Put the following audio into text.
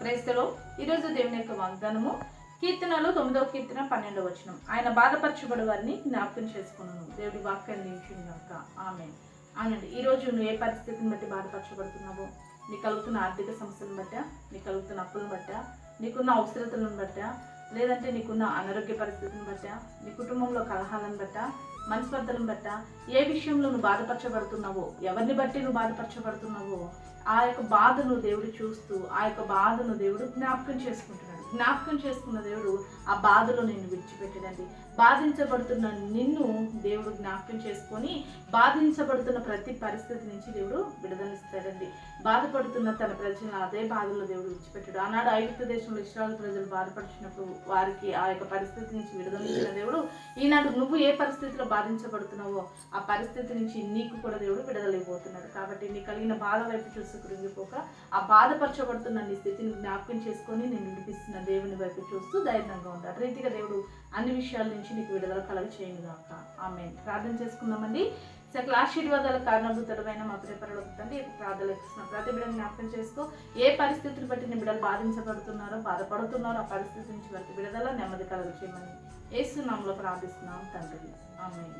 క్రైస్తలో ఈరోజు దేవుని యొక్క వాగ్దానము కీర్తనలు 9వ కీర్తన 12వ వచనం. ఆయన బాధపరచబడి వారిని జ్ఞాపకం చేసుకున్నాను. దేవుడి వాక్యాన్ని నిలిచిందాక ఆమె అవునండి. ఈరోజు నువ్వు ఏ పరిస్థితిని బట్టి బాధపరచబడుతున్నావో, నీకు కలుగుతున్న ఆర్థిక సమస్యలను బట్టా, నీకు కలుగుతున్న అప్పులను బట్టా, నీకున్న అవసరతలను బట్టా, లేదంటే నీకున్న అనారోగ్య పరిస్థితిని బట్టా, నీ కుటుంబంలో కలహాలను బట్టా, మనస్పర్ధలను బట్టా, ఏ విషయంలో నువ్వు బాధపరచబడుతున్నావో, ఎవరిని బట్టి నువ్వు బాధపరచబడుతున్నావో ఆ యొక్క బాధను దేవుడు చూస్తూ ఆ యొక్క బాధను దేవుడు జ్ఞాపకం చేసుకుంటున్నాడు. జ్ఞాపకం చేసుకున్న దేవుడు ఆ బాధలో నిన్ను విడిచిపెట్టడండి. బాధించబడుతున్న నిన్ను దేవుడు జ్ఞాపకం చేసుకొని బాధించబడుతున్న ప్రతి పరిస్థితి నుంచి దేవుడు విడుదలిస్తాడండి. బాధపడుతున్న తన ప్రజలను అదే బాధలో దేవుడు విడిచిపెట్టాడు. ఆనాడు ఐగుప్తు దేశంలో ఇశ్రాయేలు ప్రజలు బాధపడుతున్నప్పుడు వారికి ఆ యొక్క పరిస్థితి నుంచి విడుదలించిన దేవుడు ఈనాడు నువ్వు ఏ పరిస్థితిలో బాధించబడుతున్నావో ఆ పరిస్థితి నుంచి నీకు కూడా దేవుడు విడుదలైపోతున్నాడు. కాబట్టి నీ కలిగిన బాధ వైపు చూసి కృంగిపోక ఆ బాధపరచబడుతున్న నీ స్థితిని జ్ఞాపకం చేసుకొని నేను విడిపిస్తున్న దేవుని వైపు చూస్తూ ధైర్యంగా ఉంటాడు. రీతిగా దేవుడు అన్ని విషయాల నుంచి నీకు విడుదల కలగ చేయనుగాక. ఆమేన్. ప్రార్థన చేసుకుందామండి. సకల ఆశీర్వాదాల కారణభూతుడమైన మా ప్రియపరలోక తండ్రి ప్రార్థనలు ఇస్తున్న ప్రతి బిడ్డను జ్ఞాపకం చేసుకో. ఏ పరిస్థితులు బట్టి నీ బిడ్డలు బాధించబడుతున్నారో బాధపడుతున్నారో ఆ పరిస్థితి నుంచి వారికి విడుదల నెమ్మది కలగ చేయమని యేసు నామములో ప్రార్థిస్తున్నాం తండ్రి. ఆమేన్.